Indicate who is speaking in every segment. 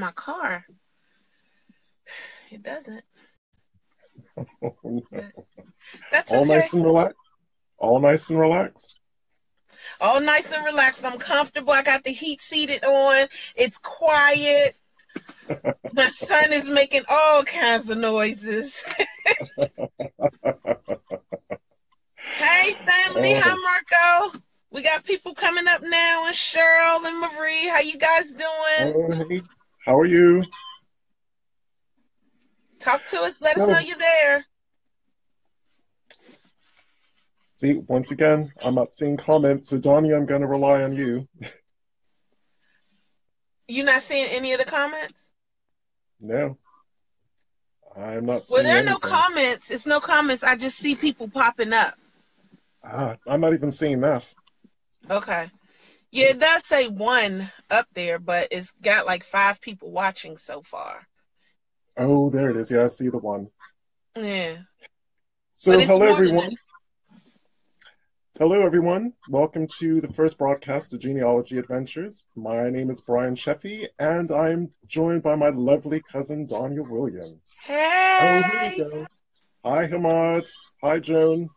Speaker 1: my car. It doesn't. That's
Speaker 2: All
Speaker 1: okay.
Speaker 2: nice and relaxed. All nice and relaxed.
Speaker 1: All nice and relaxed. I'm comfortable. I got the heat seated on. It's quiet. My son is making all kinds of noises. Hey, family.
Speaker 2: Oh,
Speaker 1: Hi, Marco. We got people coming up now, and Cheryl and Marie. How you guys doing?
Speaker 2: hey, how are you?
Speaker 1: Talk to us. Let us know
Speaker 2: So,
Speaker 1: you're there.
Speaker 2: see, once again, I'm not seeing comments, so Donnie, I'm going to rely on you.
Speaker 1: You not seeing any of the comments?
Speaker 2: No, I'm not
Speaker 1: Well,
Speaker 2: seeing
Speaker 1: there are no
Speaker 2: anything.
Speaker 1: comments. It's no comments. I just see people popping up.
Speaker 2: I'm not even seeing that.
Speaker 1: Okay. Yeah, it does say one up there, but it's got like 5 people watching so far.
Speaker 2: Oh, there it is. Yeah, I see the one.
Speaker 1: Yeah. But
Speaker 2: So,
Speaker 1: it's
Speaker 2: hello,
Speaker 1: more than
Speaker 2: everyone. Hello, everyone. Welcome to the first broadcast of Genealogy Adventures. My name is Brian Sheffey, and I'm joined by my lovely cousin, Donya Williams. Oh, here we
Speaker 1: Hey.
Speaker 2: go. Hi, Hamad. Hi, Joan.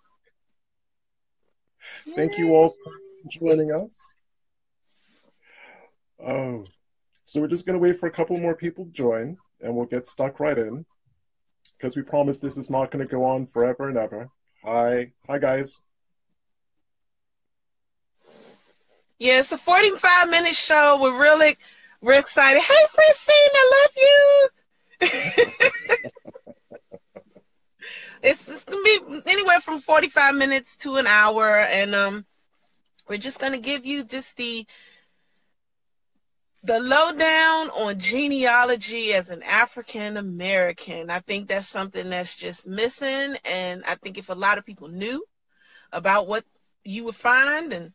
Speaker 2: Thank you
Speaker 1: Yay.
Speaker 2: all for joining us. Oh, so we're just going to wait for a couple more people to join, and we'll get stuck right in, because we promise this is not going to go on forever and ever. Hi, guys.
Speaker 1: Yeah, it's a 45-minute show. We're excited. Hey, Francine, I love you. It's gonna be anywhere from 45 minutes to an hour, and we're just gonna give you just the lowdown on genealogy as an African American. I think that's something that's just missing, and I think if a lot of people knew about what you would find and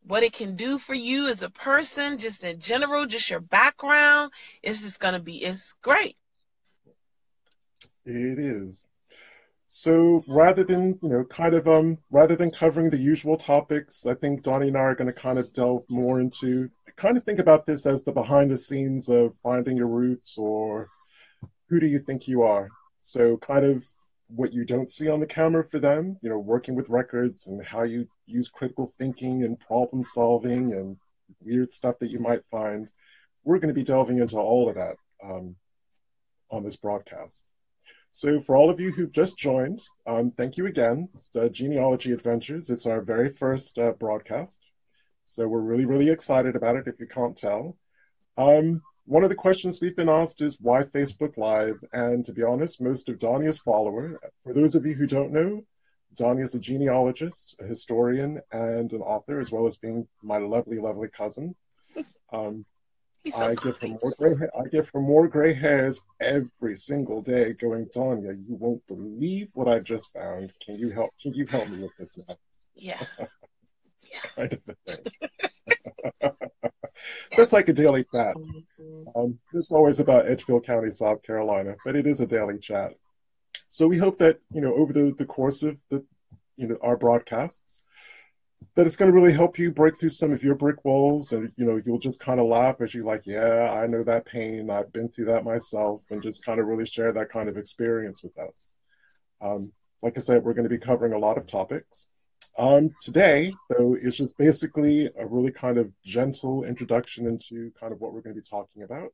Speaker 1: what it can do for you as a person, just in general, just your background, it's great.
Speaker 2: It is. So rather than, rather than covering the usual topics, I think Donnie and I are going to kind of delve more into, kind of think about this as the behind the scenes of finding your roots, or who do you think you are? So kind of what you don't see on the camera for them, working with records and how you use critical thinking and problem solving and weird stuff that you might find. We're going to be delving into all of that on this broadcast. So for all of you who've just joined, thank you again. It's Genealogy Adventures. It's our very first broadcast. So we're really, really excited about it, if you can't tell. One of the questions we've been asked is why Facebook Live? And to be honest, most of Donya's followers, for those of you who don't know, Donya is a genealogist, a historian, and an author, as well as being my lovely, lovely cousin.
Speaker 1: He's so
Speaker 2: I give her
Speaker 1: kind.
Speaker 2: more gray hairs every single day. Going, Donya, you won't believe what I just found. Can you help? Can you help me with this mess?
Speaker 1: Yeah.
Speaker 2: Kind of a thing. That's like a daily chat. It's always about Edgefield County, South Carolina, but it is a daily chat. So we hope that over the course of our broadcasts, that it's going to really help you break through some of your brick walls, and you'll just kind of laugh as you're like, yeah, I know that pain, I've been through that myself, and just kind of really share that kind of experience with us. Like I said, we're going to be covering a lot of topics. Today, though, is just basically a really kind of gentle introduction into kind of what we're going to be talking about.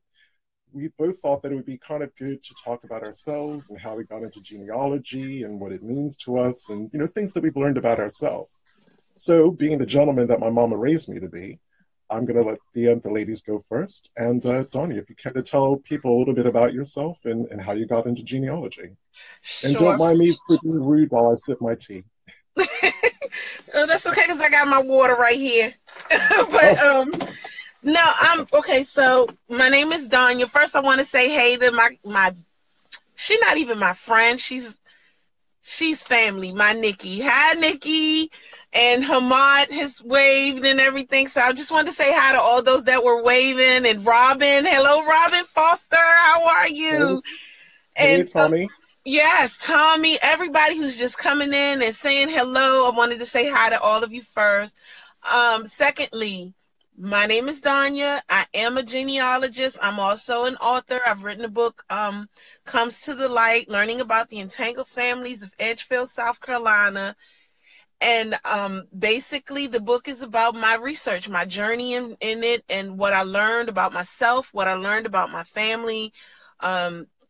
Speaker 2: We both thought that it would be kind of good to talk about ourselves and how we got into genealogy and what it means to us, and things that we've learned about ourselves. So, being the gentleman that my mama raised me to be, I'm going to let the ladies go first. And Donnie, if you care to tell people a little bit about yourself and how you got into genealogy. And don't
Speaker 1: Sure.
Speaker 2: mind me for being rude while I sip my tea.
Speaker 1: Oh, that's okay because I got my water right here. but
Speaker 2: Oh,
Speaker 1: no, I'm okay. So my name is Donya. First, I want to say hey to my. She's not even my friend. She's family. My Nikki. Hi, Nikki. And Hamad has waved and everything. So I just wanted to say hi to all those that were waving. And Robin. Hello, Robin Foster. How are
Speaker 2: hey,
Speaker 1: you?
Speaker 2: hey,
Speaker 1: And
Speaker 2: Tommy.
Speaker 1: yes, Tommy, everybody who's just coming in and saying hello. I wanted to say hi to all of you first. Secondly, My name is Donya. I am a genealogist. I'm also an author. I've written a book, Comes to the Light, learning about the entangled families of Edgefield, South Carolina. And basically, the book is about my research, my journey in it, and what I learned about myself, what I learned about my family,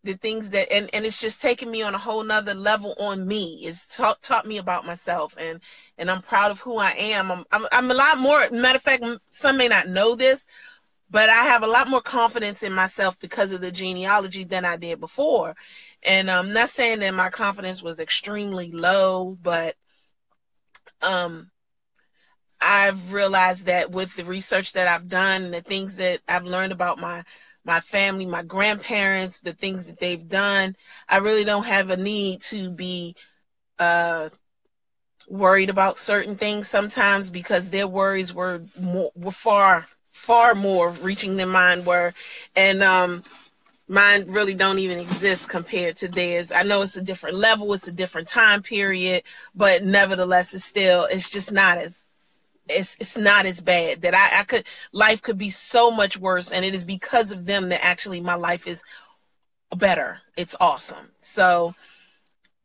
Speaker 1: the things that, and it's just taken me on a whole nother level on me. It's taught me about myself, and I'm proud of who I am. I'm a lot more, matter of fact, some may not know this, but I have a lot more confidence in myself because of the genealogy than I did before. And I'm not saying that my confidence was extremely low, but um, I've realized that with the research that I've done and the things that I've learned about my family, my grandparents, the things that they've done, I really don't have a need to be worried about certain things sometimes, because their worries were far more reaching than mine were. And mine really don't even exist compared to theirs. I know it's a different level, it's a different time period, but nevertheless, it's just not as it's not as bad that I could life could be so much worse, and it is because of them that actually my life is better. It's awesome. So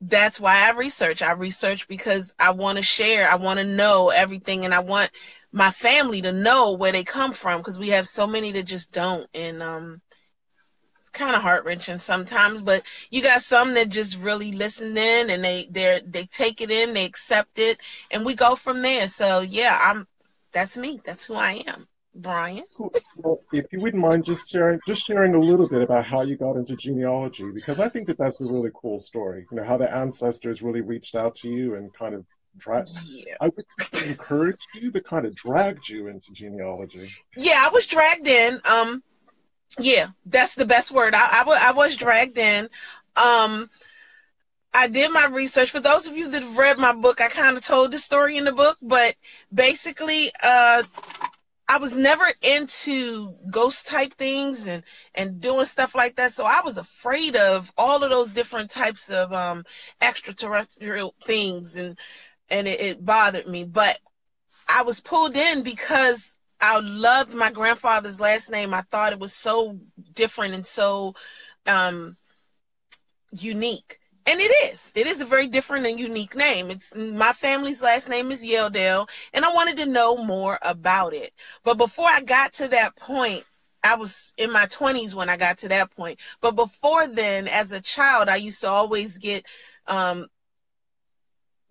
Speaker 1: that's why I research because I want to share, I want to know everything, and I want my family to know where they come from, because we have so many that just don't. And it's kind of heart-wrenching sometimes, but you got some that just really listen in, and they take it in, they accept it, and we go from there. So yeah, that's me. That's who I am. Brian.
Speaker 2: Cool. Well, if you wouldn't mind just sharing a little bit about how you got into genealogy, because I think that that's a really cool story. You know, how the ancestors really reached out to you and kind of
Speaker 1: Yeah.
Speaker 2: I would say encouraged you, but kind of dragged you into genealogy.
Speaker 1: Yeah, I was dragged in. Yeah, that's the best word. I was dragged in. Um, I did my research. For those of you that have read my book, I kind of told the story in the book, but basically, I was never into ghost type things and doing stuff like that. So I was afraid of all of those different types of extraterrestrial things, and it bothered me. But I was pulled in because I loved my grandfather's last name. I thought it was so different and so um, unique. And it is. It is a very different and unique name. It's my family's last name is Yeldale, and I wanted to know more about it. But before I got to that point, I was in my 20s when I got to that point. But before then, as a child, I used to always get um,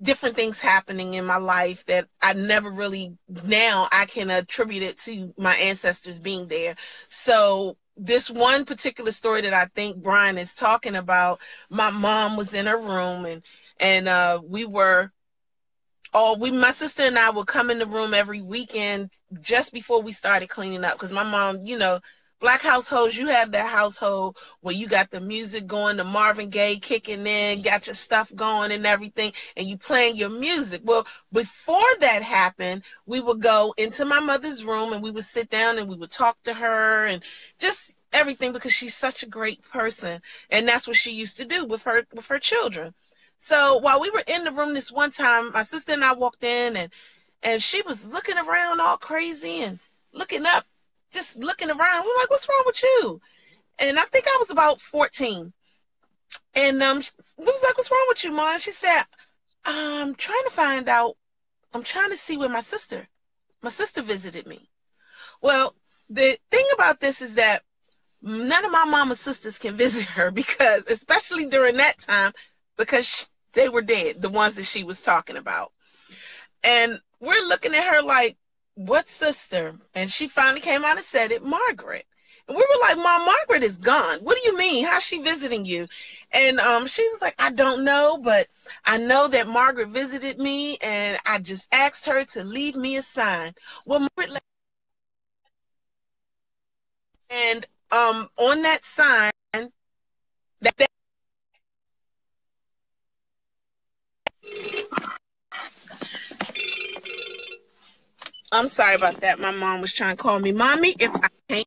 Speaker 1: different things happening in my life that I never really, now I can attribute it to my ancestors being there. So this one particular story that I think Brian is talking about, my mom was in her room, and we were all we my sister and I would come in the room every weekend just before we started cleaning up, because my mom, black households, you have that household where you got the music going, the Marvin Gaye kicking in, got your stuff going and everything, and you playing your music. Well, before that happened, we would go into my mother's room and we would sit down and we would talk to her and just everything, because she's such a great person, and that's what she used to do with her children. So while we were in the room this one time, my sister and I walked in, and she was looking around all crazy and looking up, just looking around. We're like, "What's wrong with you?" And I think I was about 14. And we was like, "What's wrong with you, Mom?" She said, "I'm trying to find out. I'm trying to see where my sister visited me." Well, the thing about this is that none of my mama's sisters can visit her, because, especially during that time, because they were dead, the ones that she was talking about. And we're looking at her like, "What sister?" And she finally came out and said it, "Margaret." And we were like, "Mom, Margaret is gone. What do you mean? How's she visiting you?" And she was like, "I don't know, but I know that Margaret visited me, and I just asked her to leave me a sign." Well, Margaret, and on that sign, that I'm sorry about that. My mom was trying to call me. Mommy, if I can't.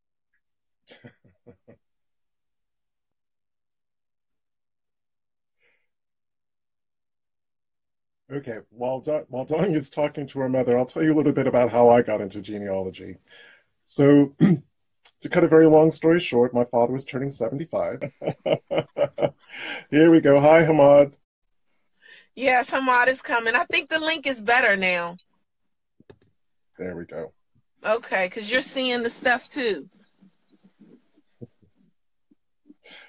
Speaker 2: Okay, while Dawn is talking to her mother, I'll tell you a little bit about how I got into genealogy. So, to cut a very long story short, my father was turning 75. Here we go. Hi, Hamad.
Speaker 1: Yes, Hamad is coming. I think the link is better now.
Speaker 2: There we go.
Speaker 1: Okay, because you're seeing the stuff too.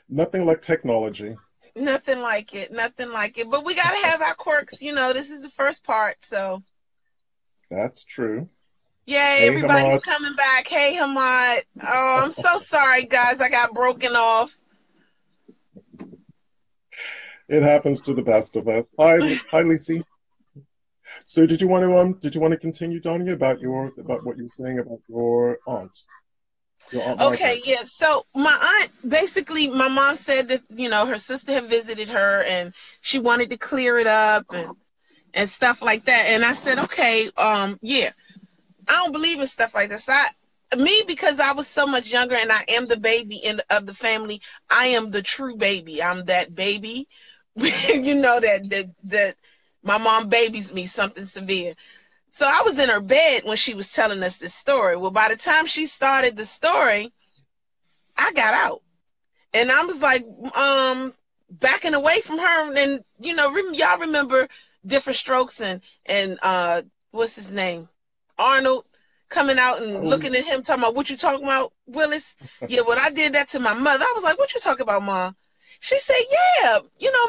Speaker 2: Nothing like technology.
Speaker 1: Nothing like it. Nothing like it. But we got to have our quirks. You know, this is the first part. So,
Speaker 2: That's true.
Speaker 1: yay,
Speaker 2: Hey,
Speaker 1: everybody's
Speaker 2: Hamad.
Speaker 1: coming back. Hey, Hamad. Oh, I'm so sorry, guys. I got broken off.
Speaker 2: It happens to the best of us. Hi, Lisi. So, did you want to continue, Donya, about what you were saying about your aunt
Speaker 1: Okay,
Speaker 2: Margaret?
Speaker 1: yeah. So my aunt, basically, my mom said that, you know, her sister had visited her and she wanted to clear it up and stuff like that. And I said, okay, yeah, I don't believe in stuff like this. Me, because I was so much younger and I am the baby of the family, I am the true baby. I'm that baby, you know, that my mom babies me something severe. So I was in her bed when she was telling us this story. Well, by the time she started the story, I got out. And I was like, backing away from her. And, you know, y'all remember Different Strokes and what's his name? Arnold coming out and
Speaker 2: Oh,
Speaker 1: looking at him talking about, what you talking about, Willis? Yeah, well, I did that to my mother. I was like, what you talking about, Mom? She said, yeah, you know,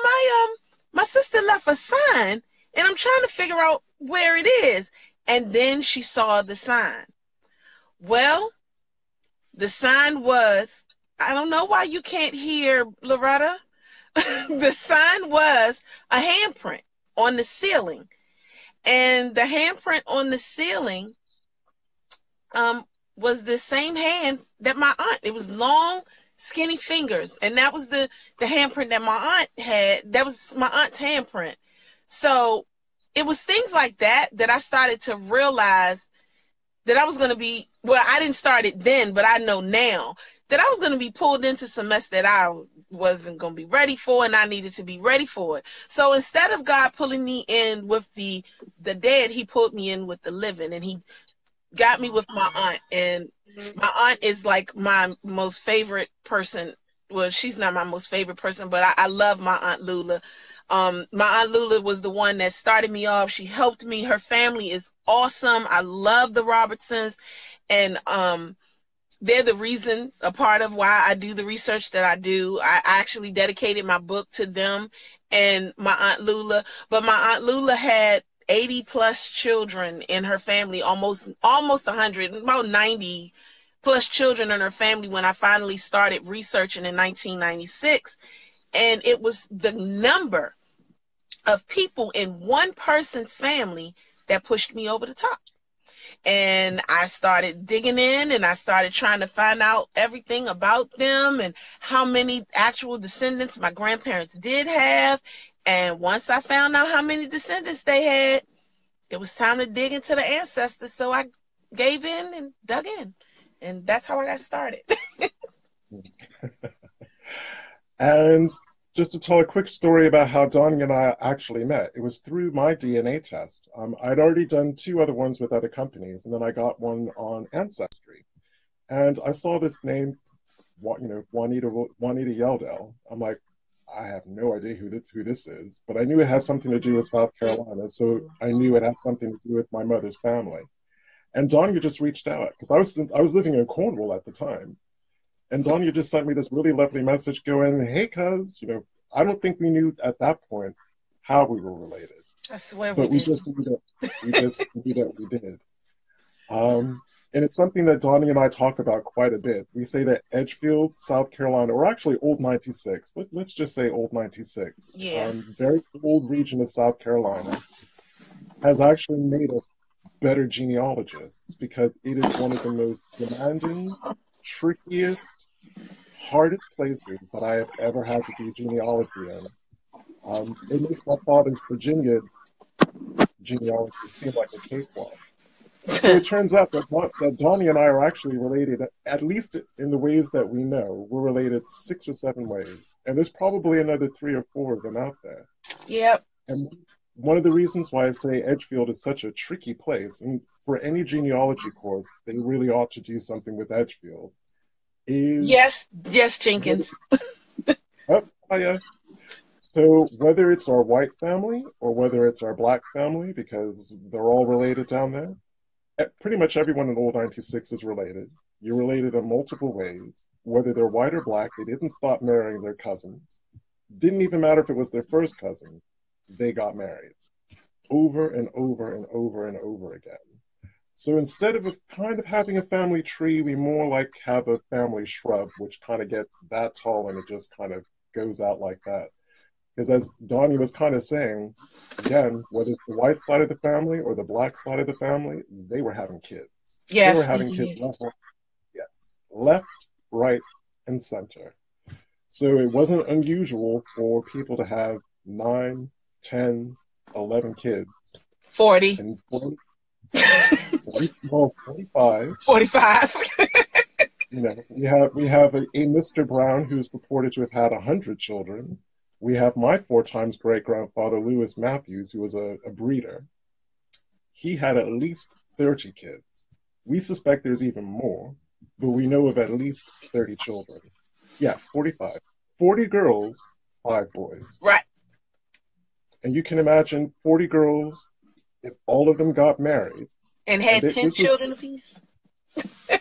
Speaker 1: my sister left a sign and I'm trying to figure out where it is. And then she saw the sign. Well, the sign was, I don't know why you can't hear Loretta. The sign was a handprint on the ceiling. And the handprint on the ceiling um, was the same hand that my aunt. It was long, skinny fingers. And that was the handprint that my aunt had. That was my aunt's handprint. So it was things like that that I started to realize that I was going to be, well, I didn't start it then, but I know now that I was going to be pulled into some mess that I wasn't going to be ready for, and I needed to be ready for it. So instead of God pulling me in with the dead, he pulled me in with the living, and he got me with my aunt. And my aunt is like my most favorite person. Well, she's not my most favorite person, but I love my Aunt Lula. My Aunt Lula was the one that started me off. She helped me. Her family is awesome. I love the Robertsons, and they're the reason, a part of why I do the research that I do. I actually dedicated my book to them and my Aunt Lula. But my Aunt Lula had 80 plus children in her family, almost 100, about 90 plus children in her family when I finally started researching in 1996. And it was the number of people in one person's family that pushed me over the top. And I started digging in and I started trying to find out everything about them and how many actual descendants my grandparents did have. And once I found out how many descendants they had, it was time to dig into the ancestors. So I gave in and dug in. And that's how I got started.
Speaker 2: and just to tell a quick story about how Donya and I actually met. It was through my DNA test. I'd already done two other ones with other companies, and then I got one on Ancestry. And I saw this name, Juanita Yeldell. I'm like, I have no idea who this is, but I knew it had something to do with South Carolina, so I knew it had something to do with my mother's family. And Donya just reached out because I was living in Cornwall at the time, and Donya just sent me this really lovely message going, "Hey, cuz, I don't think we knew at that point how we were related,
Speaker 1: I swear we
Speaker 2: but we
Speaker 1: did.
Speaker 2: just knew that we did." And it's something that Donnie and I talk about quite a bit. We say that Edgefield, South Carolina, or actually Old 96, let's just say Old 96,
Speaker 1: Yeah.
Speaker 2: very old region of South Carolina, has actually made us better genealogists because it is one of the most demanding, trickiest, hardest places that I have ever had to do genealogy in. It makes my father's Virginia genealogy seem like a cakewalk. So it turns out that Donnie and I are actually related, at least in the ways that we know. We're related 6 or 7 ways. And there's probably another 3 or 4 of them out there.
Speaker 1: Yep.
Speaker 2: And one of the reasons why I say Edgefield is such a tricky place, and for any genealogy course, they really ought to do something with Edgefield, is...
Speaker 1: Yes, yes, Jenkins.
Speaker 2: Oh, yeah. So whether it's our white family or whether it's our black family, because they're all related down there, pretty much everyone in Old 96 is related. You're related in multiple ways. Whether they're white or black, they didn't stop marrying their cousins. Didn't even matter if it was their first cousin. They got married over and over and over and over again. So instead of kind of having a family tree, we more like have a family shrub, which kind of gets that tall and it just kind of goes out like that. Because as Donya was kind of saying, again, whether it's the white side of the family or the black side of the family, they were having kids.
Speaker 1: Yes,
Speaker 2: they were having kids left, right, and center. So it wasn't unusual for people to have 9, 10, 11 kids.
Speaker 1: 40.
Speaker 2: And 40, 45.
Speaker 1: 45.
Speaker 2: You know, we have a Mr. Brown who's purported to have had 100 children. We have my 4 times great-grandfather, Lewis Matthews, who was a breeder. He had at least 30 kids. We suspect there's even more, but we know of at least 30 children. Yeah, 45. 40 girls, 5 boys.
Speaker 1: Right.
Speaker 2: And you can imagine 40 girls, if all of them got married.
Speaker 1: And had 10 children apiece?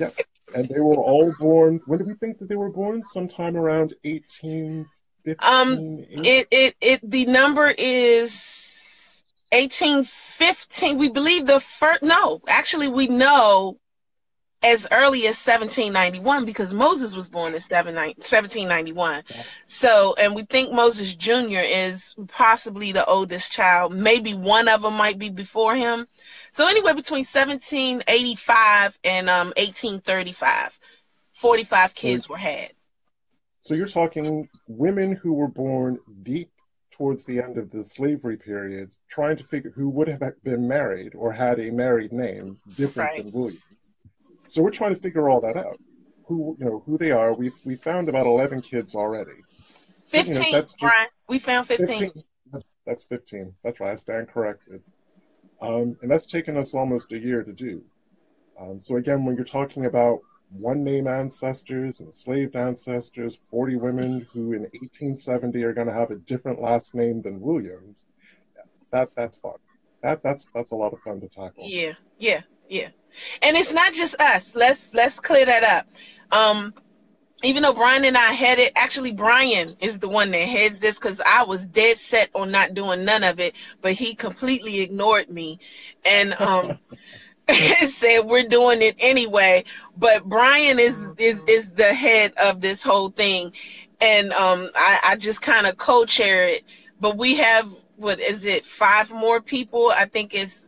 Speaker 2: Yeah. And they were all born, when do we think that they were born? Sometime around 1815.
Speaker 1: The number is 1815. We believe the first, no, actually we know as early as 1791 because Moses was born in 1791. So, and we think Moses Jr. is possibly the oldest child. Maybe one of them might be before him. So anywhere between 1785 and 1835, 45 kids were had.
Speaker 2: So you're talking women who were born deep towards the end of the slavery period, trying to figure who would have been married or had a married name different than Williams. So we're trying to figure all that out. Who they are. We found about 11 kids already.
Speaker 1: 15, that's Brian. We found 15.
Speaker 2: That's 15. That's right. I stand corrected. And that's taken us almost a year to do. So again, when you're talking about one-name ancestors, enslaved ancestors, 40 women who in 1870 are going to have a different last name than Williams, that's fun. That's a lot of fun to tackle.
Speaker 1: Yeah. And it's not just us. Let's clear that up. Even though Brian and I had it, actually Brian is the one that heads this because I was dead set on not doing none of it, but he completely ignored me and said we're doing it anyway. But Brian is the head of this whole thing, and I just kind of co-chair it. But we have 5 more people? I think it's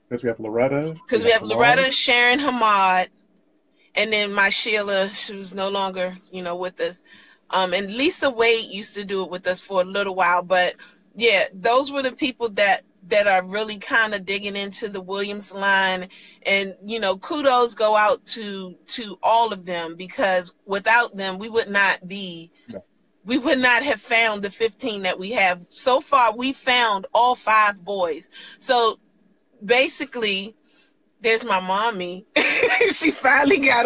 Speaker 2: because we have Loretta.
Speaker 1: Because we have Loretta, Sharon, Hamad, and then my Sheila, she was no longer, with us. And Lisa Wade used to do it with us for a little while. But yeah, those were the people that are really kind of digging into the Williams line. And, kudos go out to all of them because without them, we would not have found the 15 that we have. So far, we found all 5 boys. So basically, there's my mommy. She finally got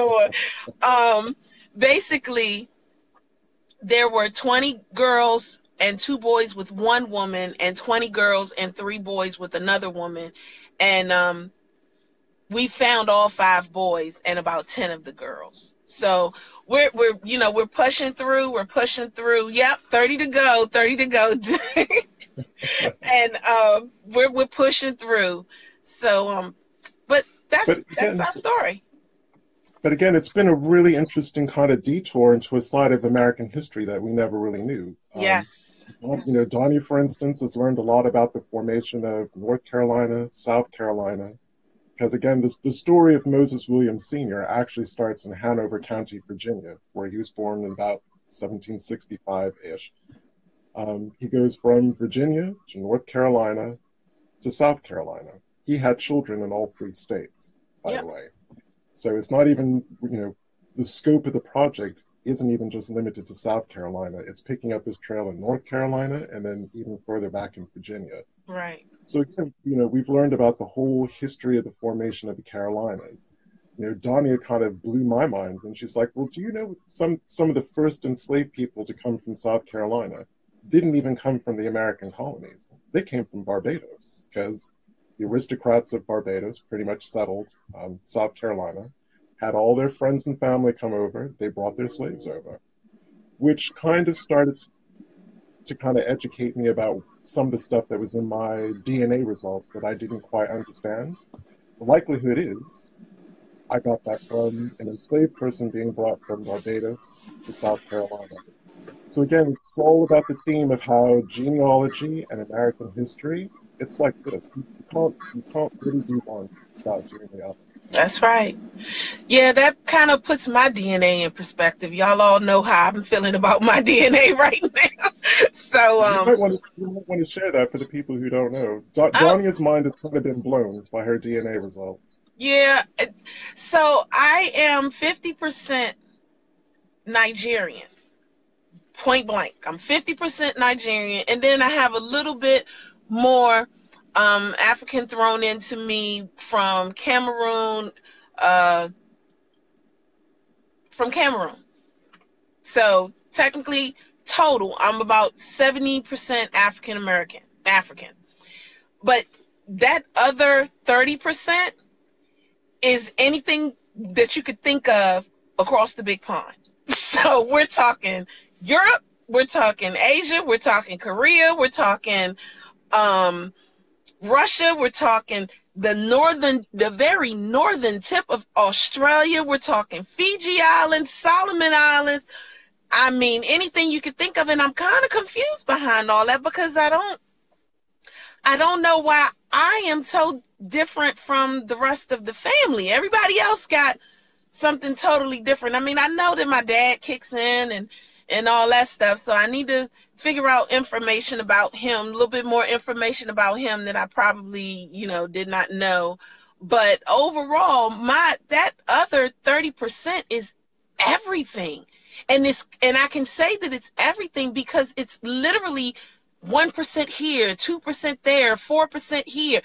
Speaker 1: on. Basically, there were 20 girls and 2 boys with 1 woman, and 20 girls and 3 boys with another woman. And we found all 5 boys and about 10 of the girls. So we're pushing through. We're pushing through. Yep, 30 to go. And we're pushing through. So but that's our story.
Speaker 2: But again, it's been a really interesting kind of detour into a side of American history that we never really knew.
Speaker 1: Yes.
Speaker 2: Donya, for instance, has learned a lot about the formation of North Carolina, South Carolina, because again, the story of Moses Williams Sr. actually starts in Hanover County, Virginia, where he was born in about 1765-ish. He goes from Virginia to North Carolina to South Carolina. He had children in all 3 states, by the way. So it's not even, the scope of the project isn't even just limited to South Carolina. It's picking up this trail in North Carolina and then even further back in Virginia.
Speaker 1: Right.
Speaker 2: So again, we've learned about the whole history of the formation of the Carolinas. Donya kind of blew my mind when she's like, well, do you know some of the first enslaved people to come from South Carolina didn't even come from the American colonies. They came from Barbados, because the aristocrats of Barbados pretty much settled South Carolina, had all their friends and family come over, they brought their slaves over, which kind of started to kind of educate me about some of the stuff that was in my DNA results that I didn't quite understand. The likelihood is I got that from an enslaved person being brought from Barbados to South Carolina. So again, it's all about the theme of how genealogy and American history, it's like this. You can't really do one without doing the other.
Speaker 1: That's right. Yeah, that kind of puts my DNA in perspective. Y'all all know how I'm feeling about my DNA right now. So,
Speaker 2: You might want to share that for the people who don't know. Donya's mind has kind of been blown by her DNA results.
Speaker 1: Yeah. So I am 50% Nigerian. Point blank. I'm 50% Nigerian. And then I have a little bit more African thrown into me from Cameroon. So technically, total, I'm about 70% African. But that other 30% is anything that you could think of across the big pond. So we're talking Europe, we're talking Asia, we're talking Korea, we're talking Russia, we're talking the very northern tip of Australia, we're talking Fiji Islands, Solomon Islands. I mean, anything you could think of, and I'm kind of confused behind all that because I don't know why I am so different from the rest of the family. Everybody else got something totally different. I mean, I know that my dad kicks in and all that stuff, so I need to figure out information about him, a little bit more information about him that I probably, did not know. But overall, that other 30% is everything. And I can say that it's everything because it's literally 1% here, 2% there, 4% here.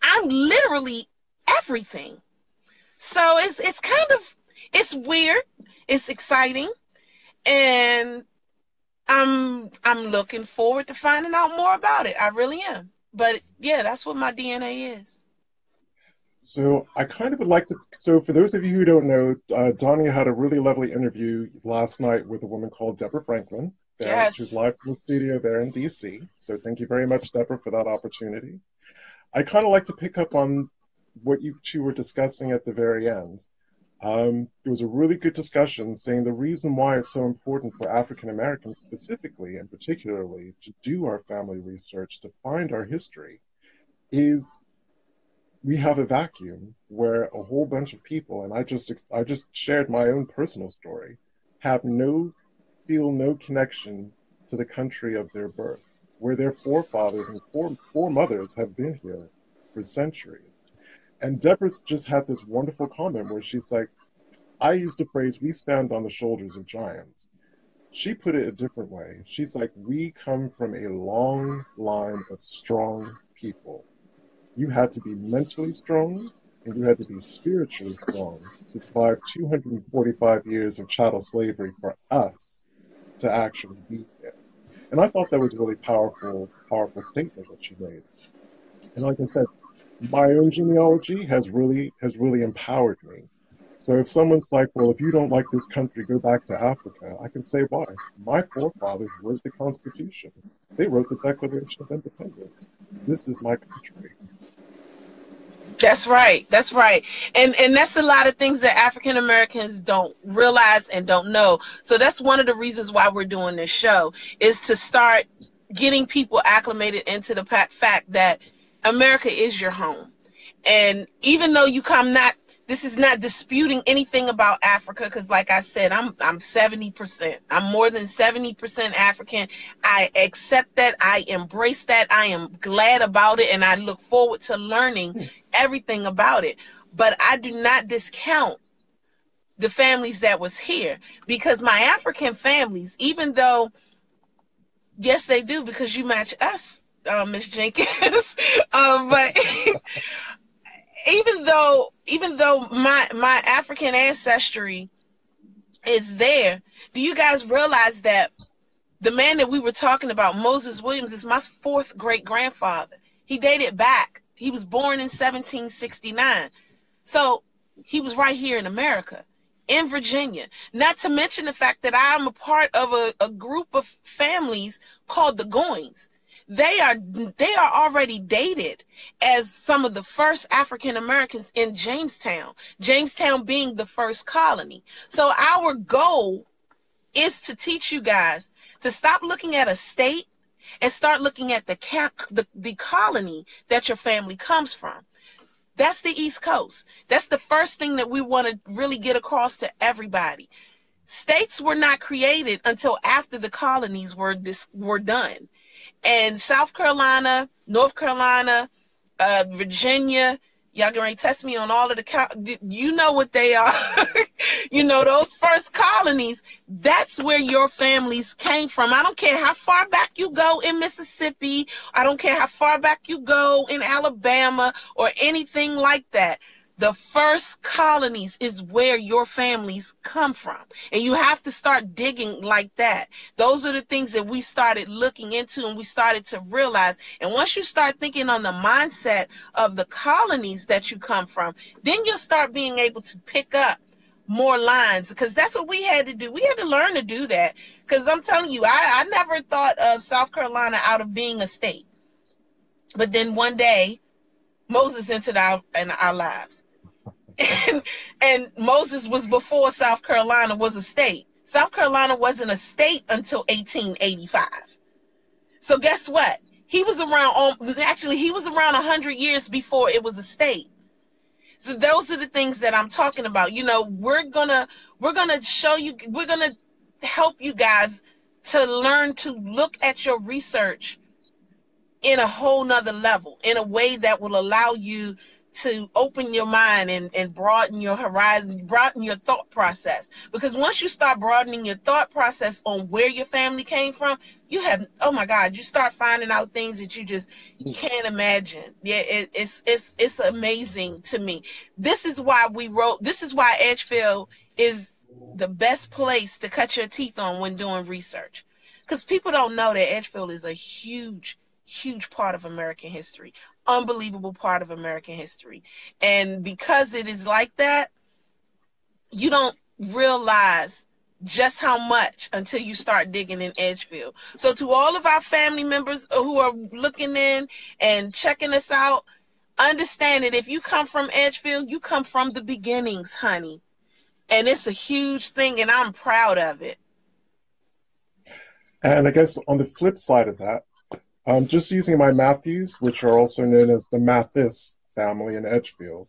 Speaker 1: I'm literally everything. So it's weird, it's exciting, and I'm looking forward to finding out more about it. I really am. But yeah, that's what my DNA is.
Speaker 2: So I kind of would like to. So for those of you who don't know, Donya had a really lovely interview last night with a woman called Deborah Franklin.
Speaker 1: Yes.
Speaker 2: She's live from the studio there in DC. So thank you very much, Deborah, for that opportunity. I kind of like to pick up on what you two were discussing at the very end. There was a really good discussion saying the reason why it's so important for African Americans specifically and particularly to do our family research, to find our history, is we have a vacuum where a whole bunch of people, and I just shared my own personal story, feel no connection to the country of their birth, where their forefathers and foremothers have been here for centuries. And Deborah's just had this wonderful comment where she's like, I used the phrase, we stand on the shoulders of giants. She put it a different way. She's like, we come from a long line of strong people. You had to be mentally strong and you had to be spiritually strong to survive 245 years of chattel slavery for us to actually be here. And I thought that was a really powerful statement that she made. And like I said, my own genealogy has really empowered me. So if someone's like, well, if you don't like this country, go back to Africa, I can say why. My forefathers wrote the Constitution. They wrote the Declaration of Independence. This is my country.
Speaker 1: That's right. That's right. And that's a lot of things that African Americans don't realize and don't know. So that's one of the reasons why we're doing this show, is to start getting people acclimated into the fact that America is your home. And even though this is not disputing anything about Africa, because like I said, I'm 70%. I'm more than 70% African. I accept that. I embrace that. I am glad about it. And I look forward to learning everything about it. But I do not discount the families that was here, because my African families, even though, yes, they do, because you match us, Miss Jenkins, but even though my African ancestry is there, do you guys realize that the man that we were talking about, Moses Williams, is my fourth great grandfather? He dated back. He was born in 1769. So he was right here in America, in Virginia. Not to mention the fact that I'm a part of a group of families called the Goins. They are already dated as some of the first African Americans in Jamestown. Jamestown being the first colony. So our goal is to teach you guys to stop looking at a state and start looking at the colony that your family comes from. That's the East Coast. That's the first thing that we want to really get across to everybody. States were not created until after the colonies were done. And South Carolina, North Carolina, Virginia, y'all gonna test me on all of you know what they are. You know, those first colonies, that's where your families came from. I don't care how far back you go in Mississippi. I don't care how far back you go in Alabama or anything like that. The first colonies is where your families come from. And you have to start digging like that. Those are the things that we started looking into and we started to realize. And once you start thinking on the mindset of the colonies that you come from, then you'll start being able to pick up more lines, because that's what we had to do. We had to learn to do that, because I'm telling you, I never thought of South Carolina out of being a state. But then one day, Moses entered in our lives. And Moses was before South Carolina was a state. South Carolina wasn't a state until 1885. So guess what? He was around 100 years before it was a state. So those are the things that I'm talking about. You know, we're gonna show you, we're gonna help you guys to learn to look at your research in a whole nother level, in a way that will allow you to open your mind and broaden your horizon, broaden your thought process. Because once you start broadening your thought process on where your family came from, you have, oh my God, you start finding out things that you just can't imagine. Yeah, it's amazing to me. This is why Edgefield is the best place to cut your teeth on when doing research. Because people don't know that Edgefield is a huge part of American history. Unbelievable part of American history. And because it is like that, you don't realize just how much until you start digging in Edgefield. So to all of our family members who are looking in and checking us out, understand that if you come from Edgefield, you come from the beginnings, honey. And it's a huge thing, and I'm proud of it.
Speaker 2: And I guess on the flip side of that, just using my Matthews, which are also known as the Mathis family in Edgefield.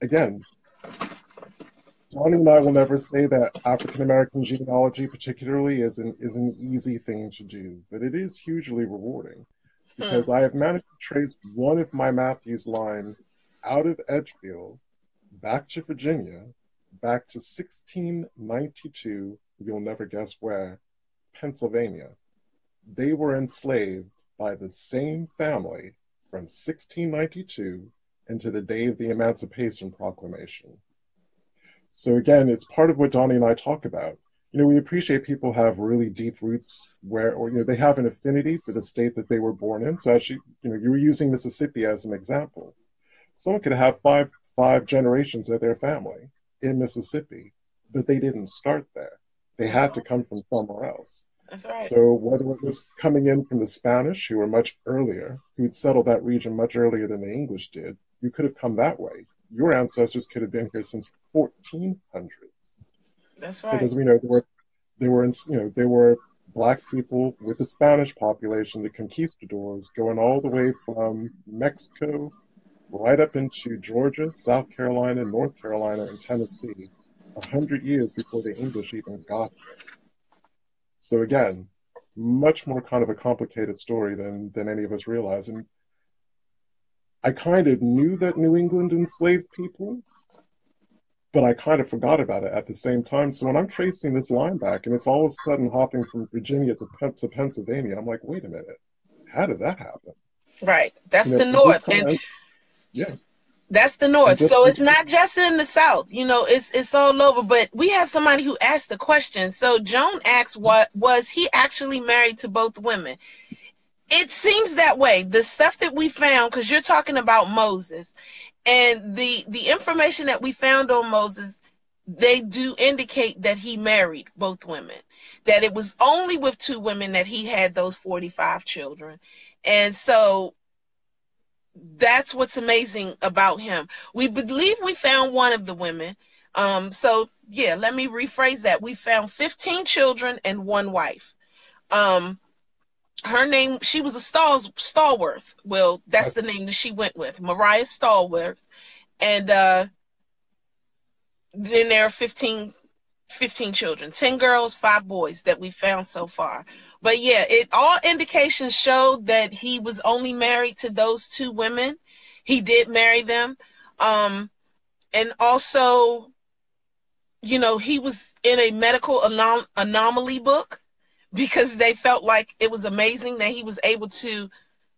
Speaker 2: Again, Donnie and I will never say that African American genealogy particularly is an easy thing to do, but it is hugely rewarding, because I have managed to trace one of my Matthews line out of Edgefield back to Virginia, back to 1692, you'll never guess where, Pennsylvania. They were enslaved by the same family from 1692 into the day of the Emancipation Proclamation. So again, it's part of what Donnie and I talk about. You know, we appreciate people have really deep roots they have an affinity for the state that they were born in. So actually, you were using Mississippi as an example. Someone could have five generations of their family in Mississippi, but they didn't start there. They had to come from somewhere else.
Speaker 1: That's right.
Speaker 2: So whether it was coming in from the Spanish, who were much earlier, who'd settled that region much earlier than the English did, you could have come that way. Your ancestors could have been here since 1400s.
Speaker 1: That's right.
Speaker 2: Because as we know, there were Black people with the Spanish population, the conquistadors, going all the way from Mexico right up into Georgia, South Carolina, North Carolina, and Tennessee, 100 years before the English even got here. So again, much more kind of a complicated story than any of us realize. And I kind of knew that New England enslaved people, but I kind of forgot about it at the same time. So when I'm tracing this line back, and it's all of a sudden hopping from Virginia to Pennsylvania, I'm like, wait a minute, how did that happen?
Speaker 1: Right. That's the
Speaker 2: It just
Speaker 1: North.
Speaker 2: kind of, yeah,
Speaker 1: That's the
Speaker 2: and
Speaker 1: North.
Speaker 2: just
Speaker 1: So it's not just in the South. It's all over. But we have somebody who asked the question. So Joan asks, what was he actually married to both women? It seems that way. The stuff that we found, because you're talking about Moses, and the information that we found on Moses, they do indicate that he married both women. That it was only with two women that he had those 45 children. And so that's what's amazing about him. We believe we found one of the women. So yeah, let me rephrase that. We found 15 children and one wife. Her name, she was a Stallworth. Well, that's the name that she went with, Mariah Stallworth. And then there are 15 children, 10 girls, 5 boys that we found so far. But yeah, all indications showed that he was only married to those two women. He did marry them. And also, he was in a medical anomaly book, because they felt like it was amazing that he was able to,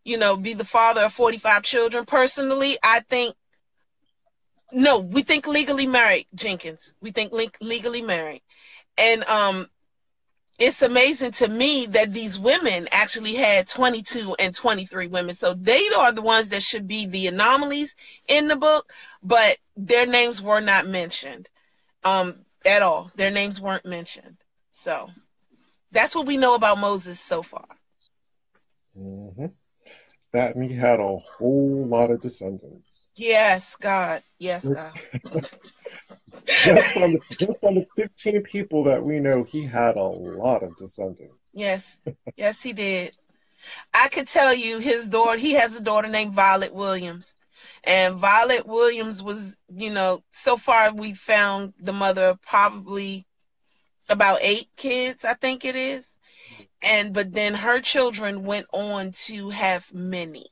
Speaker 1: be the father of 45 children. Personally, I think, no, we think legally married, Jenkins. We think legally married. And it's amazing to me that these women actually had 22 and 23 women. So they are the ones that should be the anomalies in the book, but their names were not mentioned at all. Their names weren't mentioned. So that's what we know about Moses so far.
Speaker 2: mm-hmm. That, and he had a whole lot of descendants.
Speaker 1: Yes, God. Yes, God.
Speaker 2: just on the 15 people that we know, he had a lot of descendants.
Speaker 1: Yes. Yes, he did. I could tell you he has a daughter named Violet Williams. And Violet Williams was, so far we found the mother of probably about 8 kids, I think it is. But then her children went on to have many.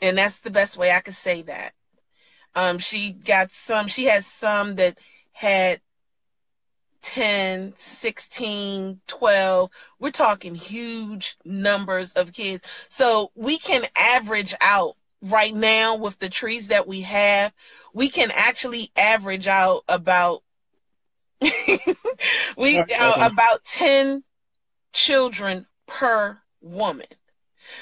Speaker 1: And that's the best way I could say that. She has some that had 10, 16, 12. We're talking huge numbers of kids. So we can average out right now with the trees that we have. We can actually average out about about 10 children per woman.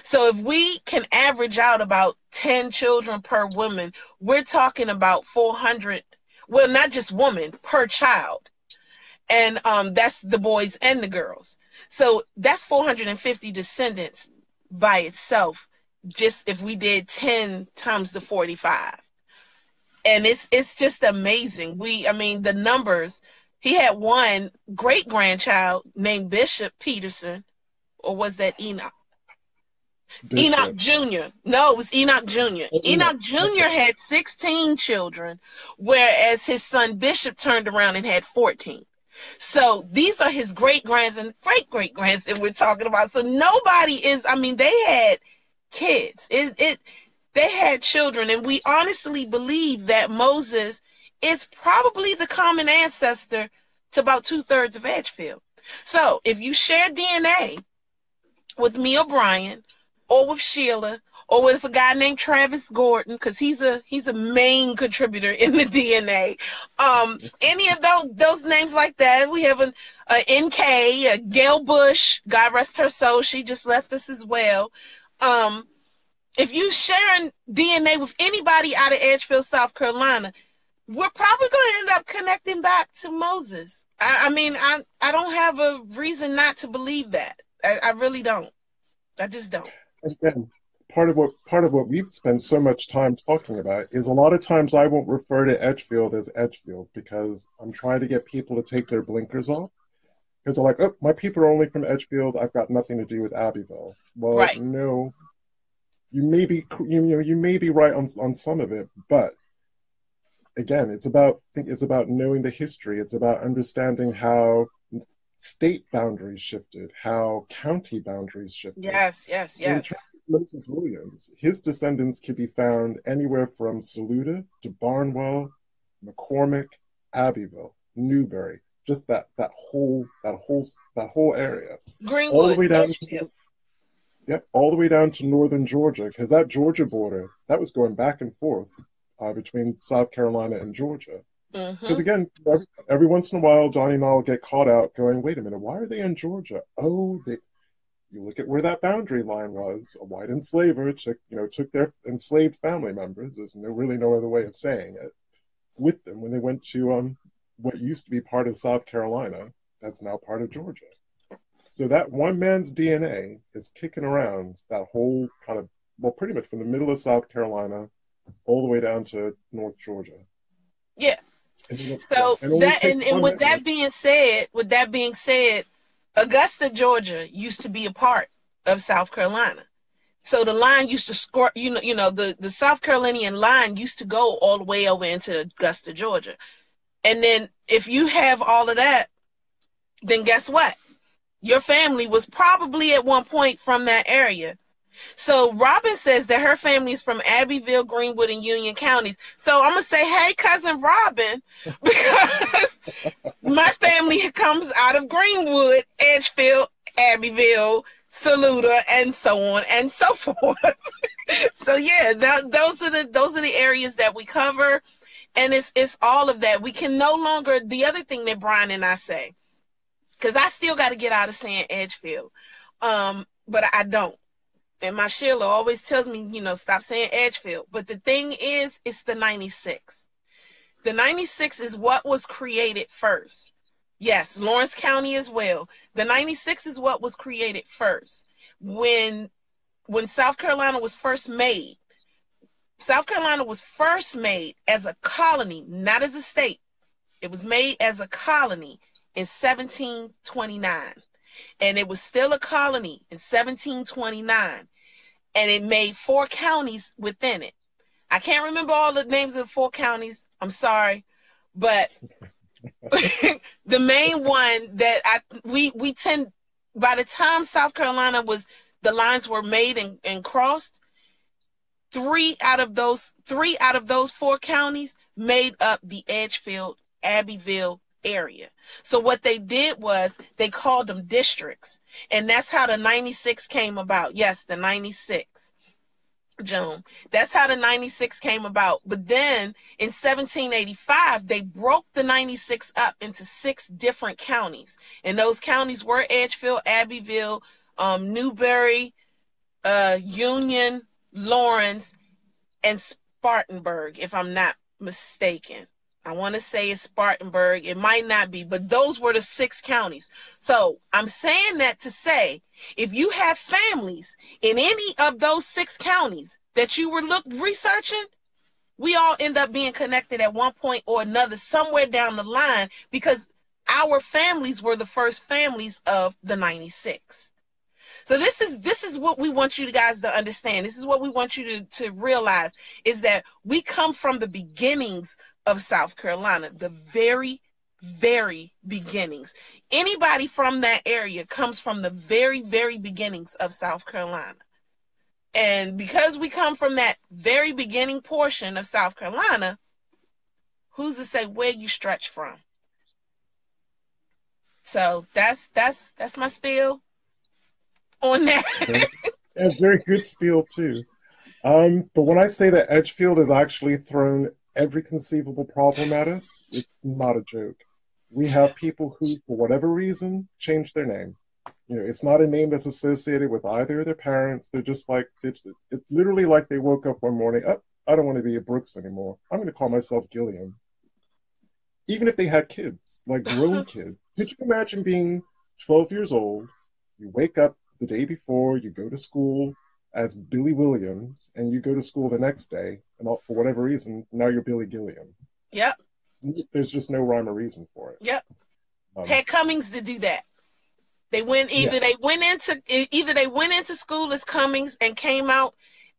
Speaker 1: So if we can average out about 10 children per woman, we're talking about 400, well, not just woman, per child. And that's the boys and the girls. So that's 450 descendants by itself, just if we did 10 times the 45. And it's just amazing. The numbers. He had one great grandchild named Bishop Peterson, or was that Enoch?
Speaker 2: Bishop.
Speaker 1: Enoch Jr. No, it was Enoch Jr. Enoch Jr. had 16 children, whereas his son Bishop turned around and had 14. So these are his great-grands and great-great-grands that we're talking about. So nobody is, they had kids. They had children, and we honestly believe that Moses is probably the common ancestor to about 2/3 of Edgefield. So if you share DNA with me or Brian, or with Sheila, or with a guy named Travis Gordon, because he's a main contributor in the DNA. Any of those names like that. We have a NK, a Gail Bush, God rest her soul, she just left us as well. If you sharing DNA with anybody out of Edgefield, South Carolina, we're probably going to end up connecting back to Moses. I don't have a reason not to believe that. I really don't. I just don't.
Speaker 2: Again, part of what we've spent so much time talking about is a lot of times I won't refer to Edgefield as Edgefield because I'm trying to get people to take their blinkers off. Because they're like, oh, my people are only from Edgefield. I've got nothing to do with Abbeville. Well,
Speaker 1: right.
Speaker 2: No, you may be right on some of it, but again, it's about knowing the history. It's about understanding how state boundaries shifted, how county boundaries shifted.
Speaker 1: Yes.
Speaker 2: So in terms of Moses Williams, his descendants could be found anywhere from Saluda to Barnwell, McCormick, Abbeville, Newbury, just that whole area, all the
Speaker 1: Greenwood,
Speaker 2: way down.
Speaker 1: Edgefield.
Speaker 2: Yep, all the way down to northern Georgia, because that Georgia border, that was going back and forth between South Carolina and Georgia. Because
Speaker 1: Mm-hmm.
Speaker 2: again, every once in a while, Johnny and I will get caught out going, wait a minute, why are they in Georgia? Oh, you look at where that boundary line was. A white enslaver took their enslaved family members, there's really no other way of saying it, with them when they went to what used to be part of South Carolina, that's now part of Georgia. So that one man's DNA is kicking around that whole kind of, well, pretty much from the middle of South Carolina all the way down to North Georgia.
Speaker 1: Yeah.
Speaker 2: And
Speaker 1: So
Speaker 2: it only
Speaker 1: that
Speaker 2: takes
Speaker 1: and
Speaker 2: one man.
Speaker 1: with that being said, Augusta, Georgia used to be a part of South Carolina. So the line used to score, the South Carolinian line used to go all the way over into Augusta, Georgia. And then if you have all of that, then guess what? Your family was probably at one point from that area. So Robin says that her family is from Abbeville, Greenwood, and Union counties. So I'm going to say, hey, cousin Robin, because my family comes out of Greenwood, Edgefield, Abbeville, Saluda, and so on and so forth. So yeah, those are the areas that we cover, and it's all of that. We can no longer. The other thing that Brian and I say, because I still got to get out of saying Edgefield, but I don't. And my Sheila always tells me, stop saying Edgefield. But the thing is, it's the 96. The 96 is what was created first. Yes, Lawrence County as well. The 96 is what was created first. When South Carolina was first made, South Carolina was first made as a colony, not as a state. It was made as a colony in 1729. And it was still a colony in 1729. And it made 4 counties within it. I can't remember all the names of the 4 counties. I'm sorry. But the main one that we tend, by the time South Carolina the lines were made and crossed, 3 out of those 4 counties made up the Edgefield, Abbeville area. So what they did was they called them districts. And that's how the 96 came about. Yes, the 96. Joan. That's how the 96 came about. But then in 1785, they broke the 96 up into 6 different counties. And those counties were Edgefield, Abbeville, Newbury, Union, Lawrence, and Spartanburg, if I'm not mistaken. I want to say it's Spartanburg. It might not be, but those were the 6 counties. So I'm saying that to say, if you have families in any of those 6 counties that you were researching, we all end up being connected at one point or another somewhere down the line, because our families were the first families of the 96. So this is what we want you guys to understand. This is what we want you to realize, is that we come from the beginnings of South Carolina, the very, very beginnings. Anybody from that area comes from the very, very beginnings of South Carolina. And because we come from that very beginning portion of South Carolina, who's to say where you stretch from? So that's my spiel on that.
Speaker 2: Yeah, very good spiel too. But when I say that Edgefield has actually thrown every conceivable problem at us, it's not a joke. We have people who, for whatever reason, change their name. It's not a name that's associated with either of their parents. They're just like, it's literally like they woke up one morning, oh, I don't want to be a Brooks anymore. I'm going to call myself Gilliam. Even if they had kids, like grown kids. Could you imagine being 12 years old, you wake up the day before, you go to school as Billy Williams, and you go to school the next day, and for whatever reason, now you're Billy Gilliam.
Speaker 1: Yep.
Speaker 2: There's just no rhyme or reason for it.
Speaker 1: Yep. Had Cummings to do that. They went either they went into school as Cummings and came out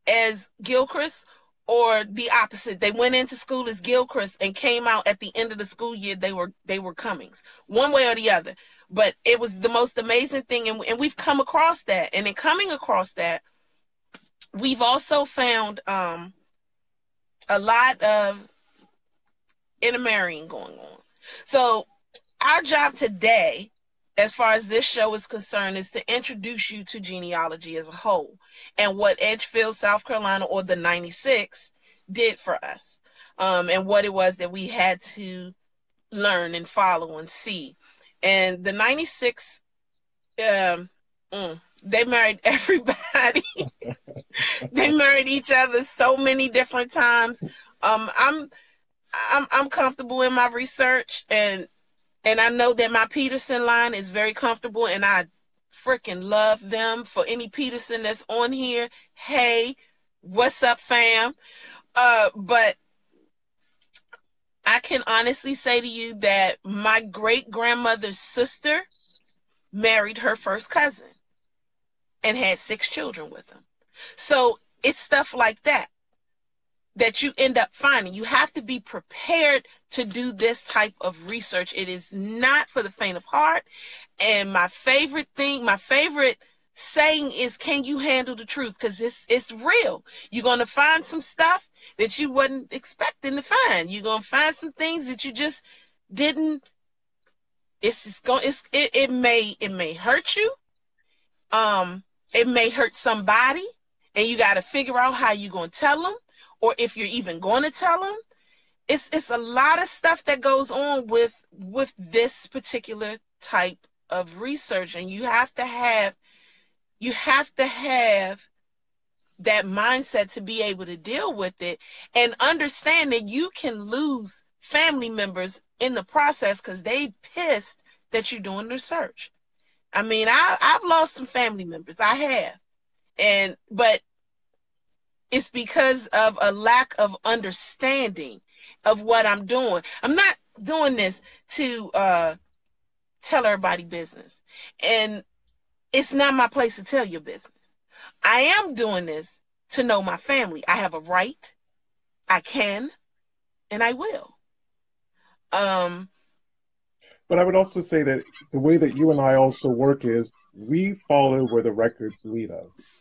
Speaker 1: as Gilchrist, or the opposite. They went into school as Gilchrist and came out at the end of the school year they were Cummings. One way or the other. But it was the most amazing thing, and we've come across that. And in coming across that, we've also found a lot of intermarrying going on. So our job today, as far as this show is concerned, is to introduce you to genealogy as a whole and what Edgefield, South Carolina, or the 96 did for us, and what it was that we had to learn and follow and see. And the 96, they married everybody. They married each other so many different times. I'm comfortable in my research, and I know that my Peterson line is very comfortable, and I freaking love them. For any Peterson that's on here, hey, what's up, fam? But I can honestly say to you that my great grandmother's sister married her first cousin and had 6 children with him. So it's stuff like that that you end up finding. You have to be prepared to do this type of research. It is not for the faint of heart. And my favorite saying is, can you handle the truth? Because it's real. You're going to find some stuff that you wasn't expecting to find. You're going to find some things that you just didn't. It may hurt you. It may hurt somebody, and you got to figure out how you're going to tell them, or if you're even going to tell them. It's a lot of stuff that goes on with this particular type of research, and you have to have that mindset to be able to deal with it and understand that you can lose family members in the process because they pissed that you're doing the search. I mean, I've lost some family members. I have. But it's because of a lack of understanding of what I'm doing. I'm not doing this to tell everybody business. And it's not my place to tell your business. I am doing this to know my family. I have a right. I can, and I will.
Speaker 2: But I would also say that the way that you and I also work is we follow where the records lead us.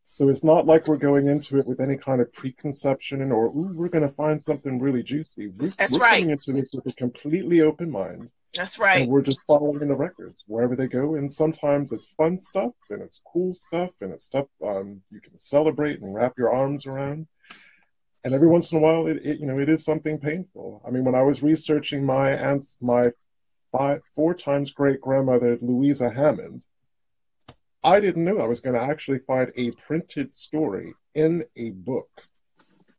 Speaker 2: So it's not like we're going into it with any kind of preconception or, ooh, we're going to find something really juicy. We're coming into it with a completely open mind.
Speaker 1: That's right.
Speaker 2: And we're just following the records wherever they go. And sometimes it's fun stuff, and it's cool stuff, and it's stuff you can celebrate and wrap your arms around. And every once in a while, it is something painful. I mean, when I was researching my 4 times great grandmother, Louisa Hammond, I didn't know I was going to actually find a printed story in a book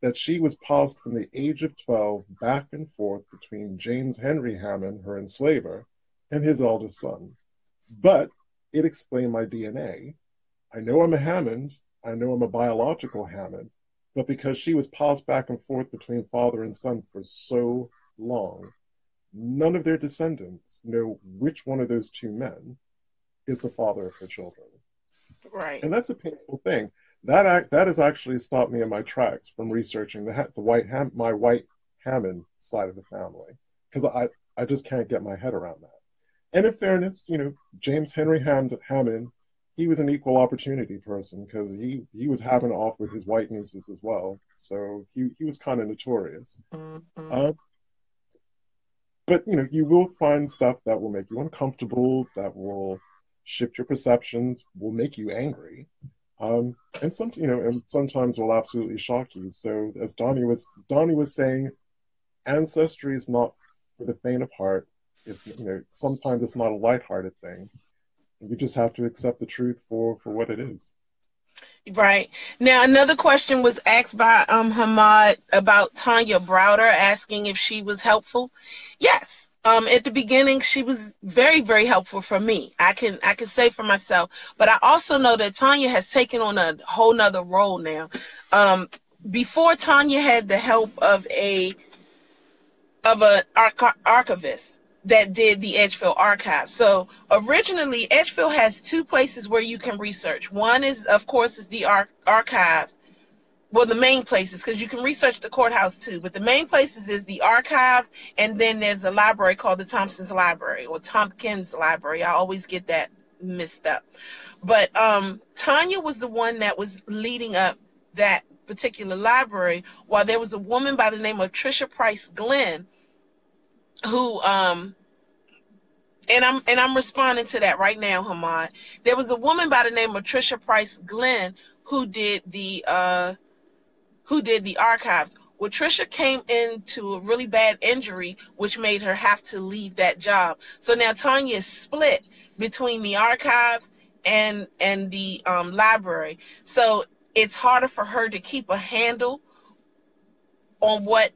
Speaker 2: that she was passed from the age of 12 back and forth between James Henry Hammond, her enslaver, and his eldest son. But it explained my DNA. I know I'm a Hammond. I know I'm a biological Hammond. But because she was passed back and forth between father and son for so long, none of their descendants know which one of those 2 men is the father of her children.
Speaker 1: Right.
Speaker 2: And that's a painful thing. That has actually stopped me in my tracks from researching my white Hammond side of the family, because I just can't get my head around that. And in fairness, James Henry Hammond, he was an equal opportunity person because he was having it off with his white nieces as well. So he was kind of notorious. Mm-hmm. But you will find stuff that will make you uncomfortable, that will shift your perceptions, will make you angry. And sometimes will absolutely shock you. So as Donya was saying, ancestry is not for the faint of heart. It's sometimes it's not a lighthearted thing. You just have to accept the truth for what it is.
Speaker 1: Right. Now another question was asked by Hamad about Tanya Browder, asking if she was helpful. Yes. At the beginning, she was very, very helpful for me. I can say for myself, but I also know that Tanya has taken on a whole nother role now. Before, Tanya had the help of an archivist that did the Edgeville Archives. So originally, Edgefield has 2 places where you can research. One is, of course, is the archives. Well, the main places, because you can research the courthouse too, but the main places is the archives, and then there's a library called the Thompson's Library or Tompkins Library. I always get that mixed up. But Tanya was the one that was leading up that particular library, while there was a woman by the name of Trisha Price Glenn who and I'm responding to that right now, Hamad. There was a woman by the name of Trisha Price Glenn who did the archives. Well, Trisha came into a really bad injury, which made her have to leave that job. So now Tanya is split between the archives and the library. So it's harder for her to keep a handle on what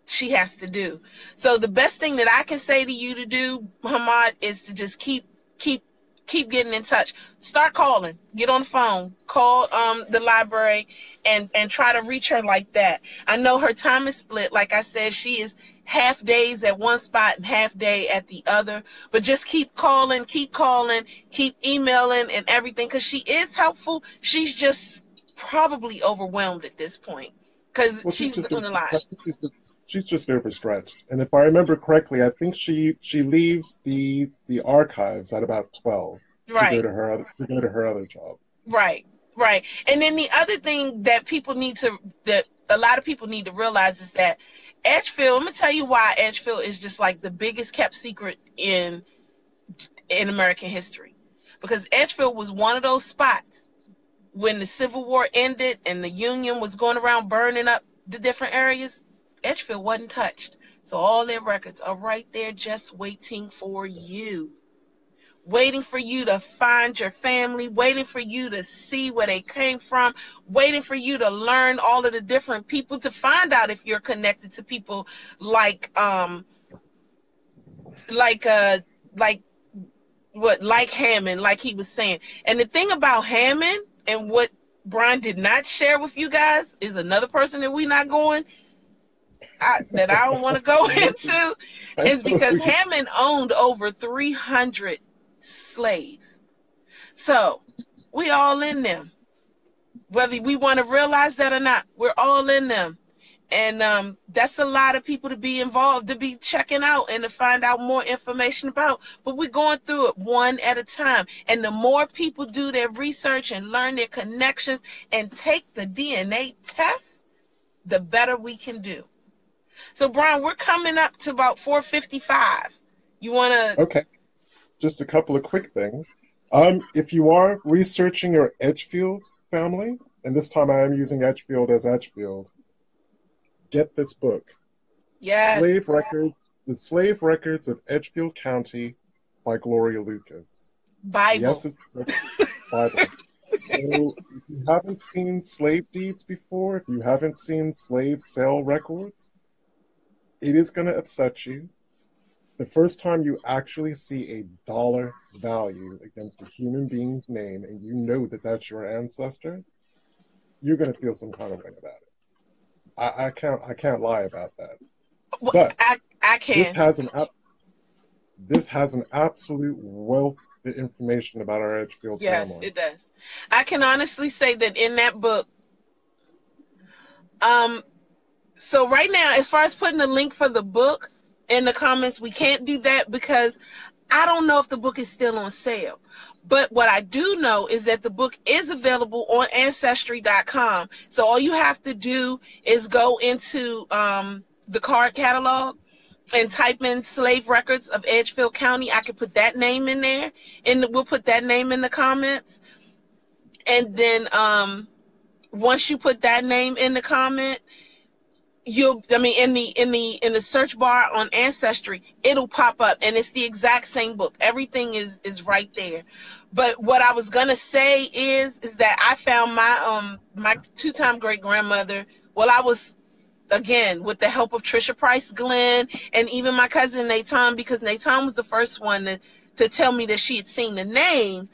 Speaker 1: she has to do. So the best thing that I can say to you to do, Hamad, is to just keep getting in touch. Start calling. Get on the phone. Call the library and try to reach her like that. I know her time is split. Like I said, she is half days at one spot and half day at the other. But just keep calling, keep emailing and everything, because she is helpful. She's just probably overwhelmed at this point because she's doing a lot.
Speaker 2: She's just overstretched. And if I remember correctly, I think she leaves the archives at about 12
Speaker 1: right.
Speaker 2: to go to her other job.
Speaker 1: Right. And then the other thing that a lot of people need to realize is that Edgefield, I'm gonna tell you why Edgefield is just like the biggest kept secret in American history. Because Edgefield was one of those spots when the Civil War ended and the Union was going around burning up the different areas. Edgefield wasn't touched. So all their records are right there just waiting for you. Waiting for you to find your family, waiting for you to see where they came from, waiting for you to learn all of the different people, to find out if you're connected to people like Hammond, like he was saying. And the thing about Hammond and what Brian did not share with you guys is another person that we're not going that I don't want to go into is because Hammond owned over 300 slaves. So we all in them. Whether we want to realize that or not, we're all in them. And that's a lot of people to be involved, to be checking out and to find out more information about. But we're going through it one at a time. And the more people do their research and learn their connections and take the DNA test, the better we can do. So, Brian, we're coming up to about 4:55. You want to...
Speaker 2: Okay. Just a couple of quick things. If you are researching your Edgefield family, and this time I am using Edgefield as Edgefield, get this book.
Speaker 1: Yeah.
Speaker 2: The Slave Records of Edgefield County by Gloria Lucas.
Speaker 1: Bible.
Speaker 2: Yes, it's Bible. So if you haven't seen slave deeds before, if you haven't seen slave sale records, it is going to upset you. The first time you actually see a dollar value against a human being's name and you know that that's your ancestor, you're going to feel some kind of way about it. I can't lie about that. But
Speaker 1: I can.
Speaker 2: This has an absolute wealth of information about our Edgefield family.
Speaker 1: Yes, it does. I can honestly say that in that book, so right now, as far as putting a link for the book in the comments, we can't do that because I don't know if the book is still on sale. But what I do know is that the book is available on Ancestry.com. So all you have to do is go into the card catalog and type in Slave Records of Edgefield County. I could put that name in there, and we'll put that name in the comments. And then once you put that name in the comment, in the search bar on Ancestry, it'll pop up, and it's the exact same book. Everything is right there. But what I was gonna say is that I found my two-time great grandmother. Well, I was, again, with the help of Trisha Price Glenn and even my cousin Natan, because Natan was the first one to tell me that she had seen the name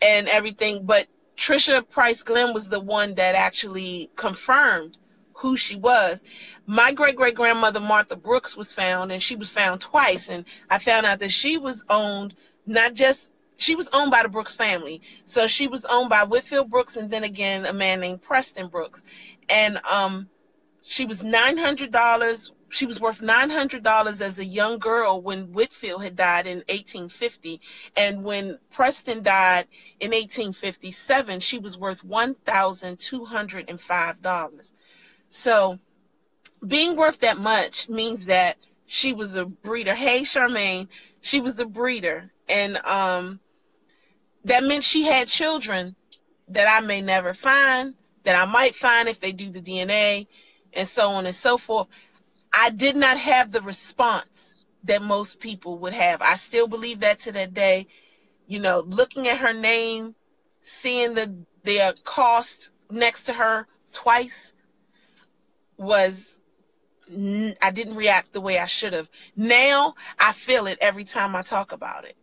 Speaker 1: and everything. But Trisha Price Glenn was the one that actually confirmed who she was. My great-great-grandmother Martha Brooks was found, and she was found twice. And I found out that she was owned she was owned by the Brooks family. So she was owned by Whitfield Brooks and then again a man named Preston Brooks. And she was $900. She was worth $900 as a young girl when Whitfield had died in 1850. And when Preston died in 1857, she was worth $1,205. So being worth that much means that she was a breeder. Hey, Charmaine, she was a breeder, and that meant she had children that I may never find, that I might find if they do the DNA, and so on and so forth. I did not have the response that most people would have. I still believe that to that day. You know, looking at her name, seeing the cost next to her twice was, I didn't react the way I should have. Now I feel it every time I talk about it.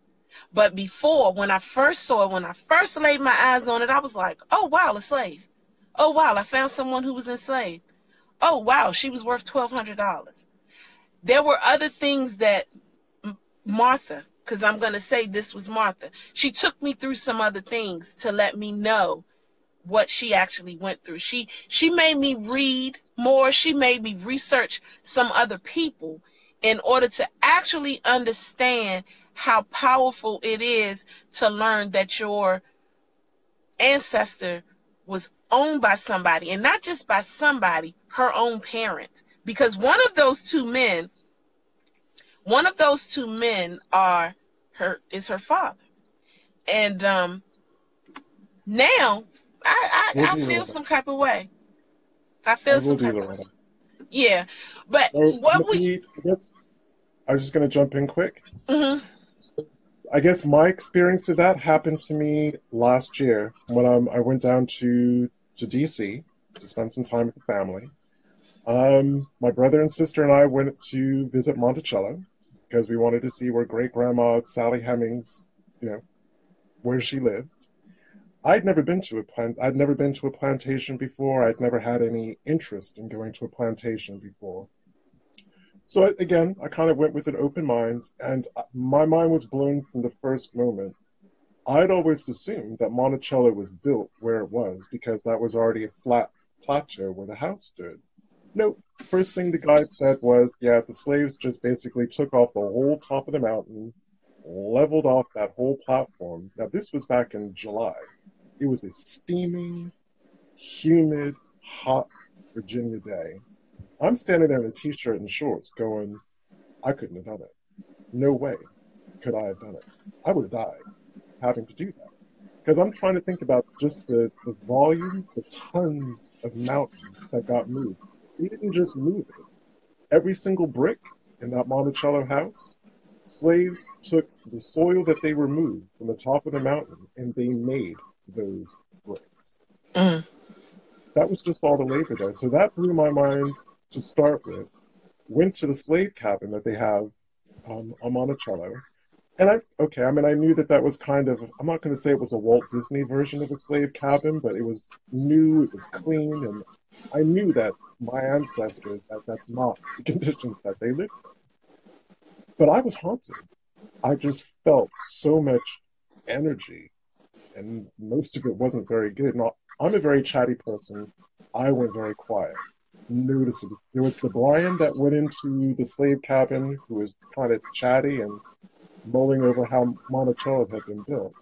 Speaker 1: But before, when I first saw it, when I first laid my eyes on it, I was like, oh, wow, a slave. Oh, wow, I found someone who was enslaved. Oh, wow, she was worth $1,200. There were other things that Martha, because I'm going to say this was Martha, she took me through some other things to let me know what she actually went through. She made me read more. She made me research some other people in order to actually understand how powerful it is to learn that your ancestor was owned by somebody, and not just by somebody, her own parent. Because one of those two men is her father. And now
Speaker 2: We'll
Speaker 1: I
Speaker 2: do,
Speaker 1: feel
Speaker 2: Loretta.
Speaker 1: some type of way. I
Speaker 2: I
Speaker 1: feel
Speaker 2: will
Speaker 1: some
Speaker 2: do,
Speaker 1: type of way.
Speaker 2: Loretta.
Speaker 1: Yeah. But
Speaker 2: So,
Speaker 1: what we
Speaker 2: I was just going to jump in quick.
Speaker 1: mhm.
Speaker 2: So, I guess my experience of that happened to me last year when I went down to DC to spend some time with the family. My brother and sister and I went to visit Monticello because we wanted to see where great grandma Sally Hemings, you know, where she lived. I'd never been to a plantation before. I'd never had any interest in going to a plantation before. So again, I kind of went with an open mind, and my mind was blown from the first moment. I'd always assumed that Monticello was built where it was because that was already a flat plateau where the house stood. Nope. First thing the guide said was, yeah, the slaves just basically took off the whole top of the mountain, leveled off that whole platform. Now, this was back in July. It was a steaming, humid, hot Virginia day. I'm standing there in a t-shirt and shorts going, I couldn't have done it. No way could I have done it. I would have died having to do that. Because I'm trying to think about just the volume, the tons of mountain that got moved. They didn't just move it. Every single brick in that Monticello house, slaves took the soil that they removed from the top of the mountain and they made those bricks.
Speaker 1: Mhm.
Speaker 2: That was just all the labor there. So that blew my mind to start with. Went to the slave cabin that they have on Monticello. And I knew that was kind of, I'm not going to say it was a Walt Disney version of a slave cabin, but it was new, it was clean, and I knew that my ancestors, that's not the conditions that they lived in. But I was haunted. I just felt so much energy, and most of it wasn't very good. Now, I'm a very chatty person. I went very quiet. Noticeably. There was the Brian that went into the slave cabin who was kind of chatty and mulling over how Monticello had been built.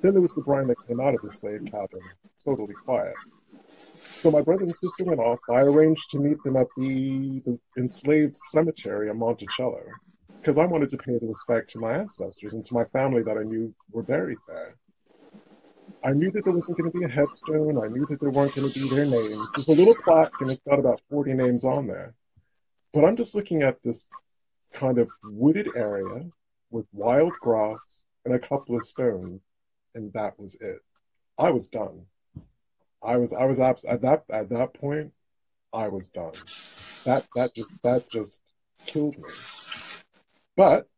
Speaker 2: Then there was the Brian that came out of the slave cabin, totally quiet. So my brother and sister went off. I arranged to meet them at the enslaved cemetery in Monticello because I wanted to pay the respect to my ancestors and to my family that I knew were buried there. I knew that there wasn't going to be a headstone. I knew that there weren't going to be their names. There's a little plaque, and it's got about 40 names on there. But I'm just looking at this kind of wooded area with wild grass and a couple of stones, and that was it. I was done. At that point, I was done. That just killed me. But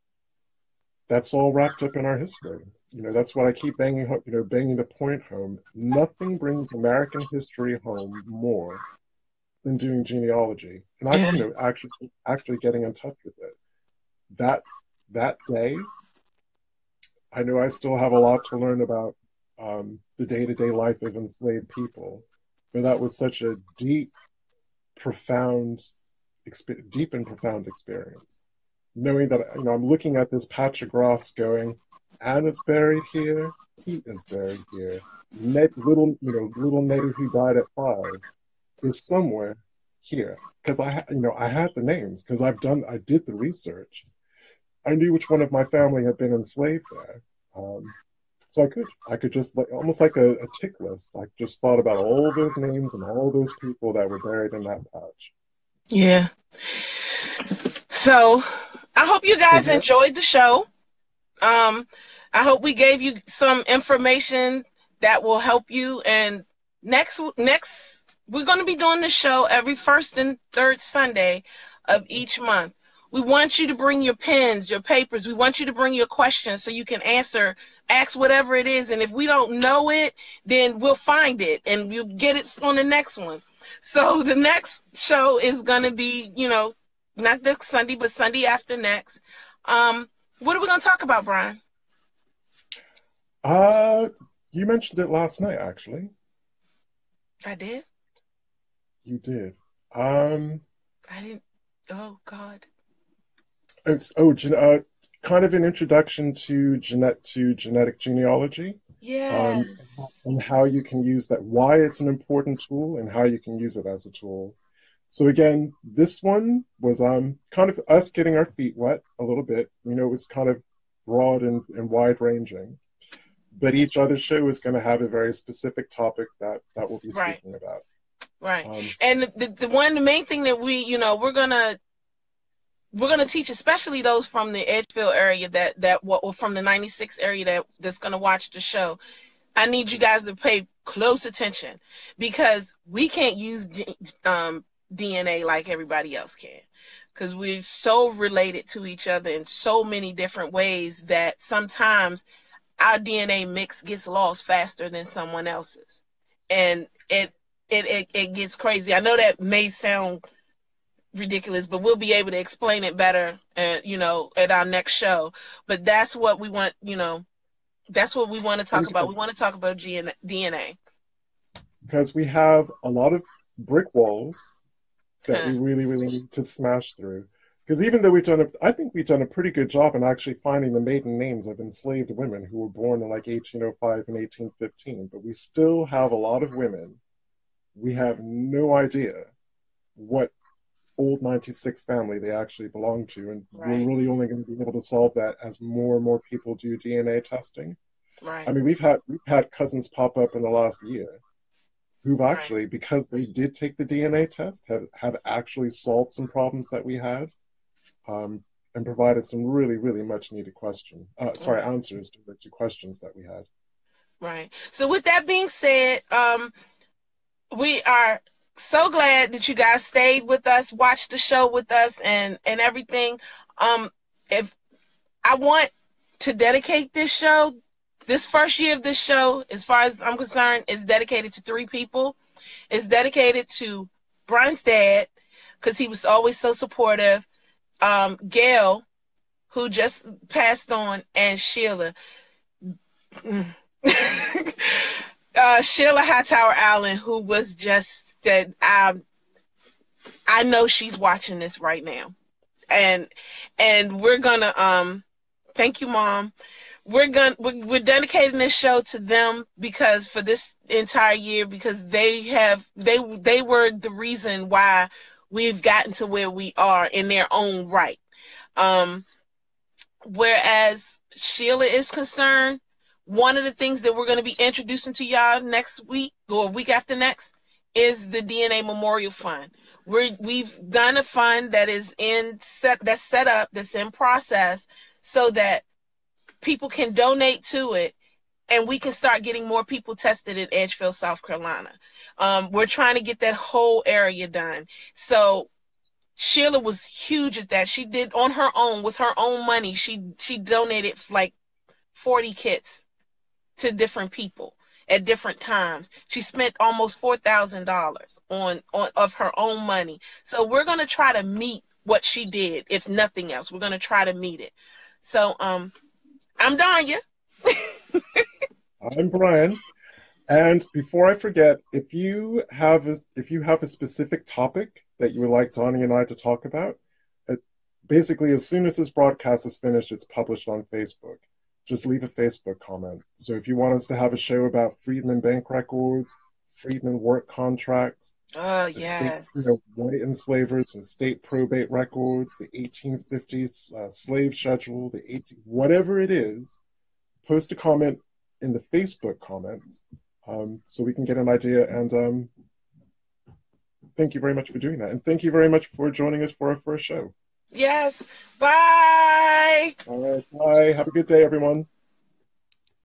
Speaker 2: that's all wrapped up in our history. That's what I keep banging the point home. Nothing brings American history home more than doing genealogy, and actually getting in touch with it. That day, I know I still have a lot to learn about the day-to-day life of enslaved people, but that was such a deep and profound experience. Knowing that I'm looking at this patch of grass, going, Anna's buried here, Pete is buried here. Little Nettie who died at 5 is somewhere here because I had the names because I did the research. I knew which one of my family had been enslaved there. So I could just almost like a tick list. I just thought about all those names and all those people that were buried in that pouch.
Speaker 1: Yeah. So I hope you guys
Speaker 2: Yeah.
Speaker 1: enjoyed the show. I hope we gave you some information that will help you. And next we're going to be doing the show every first and third Sunday of each month. We want you to bring your pens, your papers. We want you to bring your questions so you can ask whatever it is. And if we don't know it, then we'll find it and you'll get it on the next one. So the next show is going to be, not this Sunday, but Sunday after next. What are we going to talk about, Brian?
Speaker 2: You mentioned it last night, actually.
Speaker 1: I did?
Speaker 2: You did.
Speaker 1: I didn't. Oh, God.
Speaker 2: It's kind of an introduction to genetic genealogy.
Speaker 1: Yes.
Speaker 2: And how you can use that, why it's an important tool, and how you can use it as a tool. So again, this one was kind of us getting our feet wet a little bit. It was kind of broad and wide ranging. But each other show is going to have a very specific topic that we'll be speaking about.
Speaker 1: Right. And the main thing that we're gonna teach, especially those from the Edgefield area or from the 96 area that's gonna watch the show. I need you guys to pay close attention because we can't use DNA like everybody else can, because we're so related to each other in so many different ways that sometimes our DNA mix gets lost faster than someone else's, and it gets crazy. I know that may sound ridiculous, but we'll be able to explain it better, at our next show. But that's what we want, that's what we want to talk about. We want to talk about DNA.
Speaker 2: Because we have a lot of brick walls that we really, really need to smash through. Because even though I think we've done a pretty good job in actually finding the maiden names of enslaved women who were born in like 1805 and 1815, but we still have a lot of women. We have no idea what old 96 family they actually belong to, and we're really only going to be able to solve that as more and more people do DNA testing.
Speaker 1: Right.
Speaker 2: I mean, we've had cousins pop up in the last year who've actually, because they did take the DNA test, have actually solved some problems that we had, and provided some really, really much needed answers to questions that we had.
Speaker 1: Right. So with that being said, we are so glad that you guys stayed with us, watched the show with us, and everything. If I want to dedicate this first year of this show, as far as I'm concerned, is dedicated to 3 people. It's dedicated to Brian's dad, because he was always so supportive. Gail, who just passed on, and Sheila. Sheila Hightower Allen, who was just that. I know she's watching this right now, and we're gonna thank you, Mom. We're dedicating this show to them, because for this entire year, because they were the reason why we've gotten to where we are in their own right. Whereas Sheila is concerned, one of the things that we're going to be introducing to y'all next week or week after next is the DNA Memorial Fund. We've done a fund that is set up, that's in process, so that people can donate to it, and we can start getting more people tested in Edgefield, South Carolina. We're trying to get that whole area done. So Sheila was huge at that. She did on her own, with her own money. She donated like 40 kits to different people at different times. She spent almost $4,000 on of her own money. So we're going to try to meet what she did. If nothing else, we're going to try to meet it. So I'm Donya.
Speaker 2: I'm Brian. And before I forget, if you have a specific topic that you would like Donya and I to talk about, basically as soon as this broadcast is finished, it's published on Facebook. Just leave a Facebook comment. So if you want us to have a show about Freedman Bank records, freedmen work contracts,
Speaker 1: Oh,
Speaker 2: the state,
Speaker 1: yes.
Speaker 2: white enslavers and state probate records, the 1850s slave schedule, whatever it is, post a comment in the Facebook comments so we can get an idea. And thank you very much for doing that. And thank you very much for joining us for our first show.
Speaker 1: Yes. Bye.
Speaker 2: All right. Bye. Have a good day, everyone.